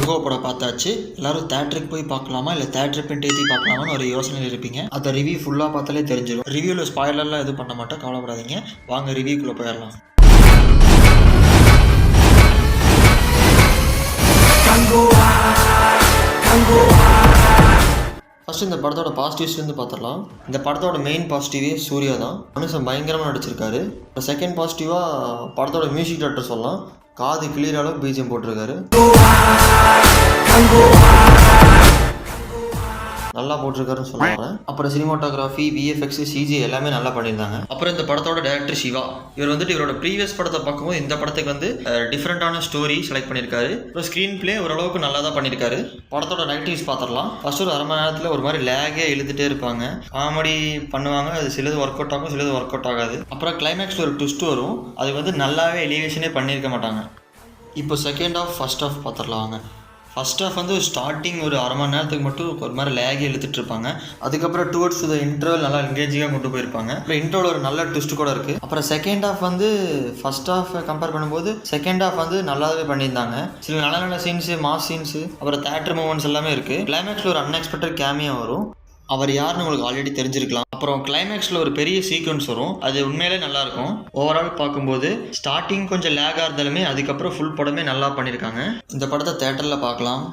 கங்கோ படம் பார்த்தாச்சு. எல்லாரும் தேட்டருக்கு போய் பார்க்கலாமா இல்லை தேட்டர் பிரிண்ட் ஏற்றி பார்க்கலாமான்னு ஒரு யோசனையில் இருப்பீங்க. அதை ரிவ்யூ ஃபுல்லாக பார்த்தாலே தெரிஞ்சிடும். ரிவ்யூவில் ஸ்பாய்லர்லாம் எதுவும் பண்ண மாட்டோம், கவலைப்படாதீங்க. வாங்க ரிவ்யூக்குள்ளே போயிடலாம். ஃபர்ஸ்ட் இந்த படத்தோட பாசிட்டிவ்ஸ் வந்து பார்த்துடலாம். இந்த படத்தோட மெயின் பாசிட்டிவே சூர்யா தான். மனுஷன் பயங்கரமாக நடிச்சிருக்காரு. இப்போ செகண்ட் பாசிட்டிவாக படத்தோட மியூசிக் டைரக்டர் சொல்லலாம். காது கிளியர் அளவுக்கு பிஜிஎம் போட்டிருக்காரு, நல்லா போட்டிருக்காருன்னு சொல்லுவாங்க. அப்புறம் சினிமாட்டோகிராஃபி, விஎஃப்எக்ஸ், சிஜி எல்லாமே நல்லா பண்ணியிருந்தாங்க. அப்புறம் இந்த படத்தோட டைரக்டர் சிவா, இவர் வந்துட்டு இவரோட ப்ரீவியஸ் படத்தை பார்க்கும்போது இந்த படத்துக்கு வந்து டிஃப்ரெண்டான ஸ்டோரி செலக்ட் பண்ணியிருக்காரு. அப்புறம் ஸ்க்ரீன் பிளே ஓரளவுக்கு நல்லா தான் பண்ணியிருக்காரு. படத்தோட நெகட்டிவ்ஸ் பார்த்துடலாம். ஃபர்ஸ்ட் ஒரு அரை மணி நேரத்தில் ஒரு மாதிரி லேகே இழுத்துட்டே இருப்பாங்க. காமெடி பண்ணுவாங்க, அது சிலது ஒர்க் அவுட் ஆகும், சிலது ஒர்க் அவுட் ஆகாது. அப்புறம் கிளைமேக்ஸில் ஒரு ட்விஸ்ட் வரும், அது வந்து நல்லாவே எலிவேஷனே பண்ணியிருக்க மாட்டாங்க. இப்போ செகண்ட் ஆஃப் ஃபர்ஸ்ட் ஆஃப் பார்த்துடலாம் வாங்க. ஃபர்ஸ்ட் ஆஃப் வந்து ஸ்டார்டிங் ஒரு அரை மணி நேரத்துக்கு மட்டும் ஒரு மாதிரி லேகி எழுத்துட்டு இருப்பாங்க. அதுக்கப்புறம் டுவர்ட்ஸ் த இன்டர்வல் நல்லா என்கேஜிங்காக கொண்டு போயிருப்பாங்க. அப்புறம் இன்டர்வல் ஒரு நல்ல ட்விஸ்ட் கூட இருக்குது. அப்புறம் செகண்ட் ஆஃப் வந்து ஃபர்ஸ்ட் ஆஃப் கம்பேர் பண்ணும்போது செகண்ட் ஆஃப் வந்து நல்லாவே பண்ணியிருந்தாங்க. சில நல்ல நல்ல சீன்ஸு, மாஸ் சீன்ஸு, அப்புறம் தேட்டர் மூமெண்ட்ஸ் எல்லாமே இருக்குது. கிளைமேக்ஸில் ஒரு அன்எக்ஸ்பெக்டட் கேமியா வரும். அவர் யாருன்னு உங்களுக்கு ஆல்ரெடி தெரிஞ்சிருக்கலாம். அப்புறம் கிளைமேக்ஸில் ஒரு பெரிய சீக்வன்ஸ் வரும், அது உண்மையிலே நல்லாயிருக்கும். ஓவரால் பார்க்கும்போது ஸ்டார்டிங் கொஞ்சம் லேகாக இருந்தாலுமே அதுக்கப்புறம் ஃபுல் படமே நல்லா பண்ணியிருக்காங்க. இந்த படத்தை தேட்டரில் பார்க்கலாம்.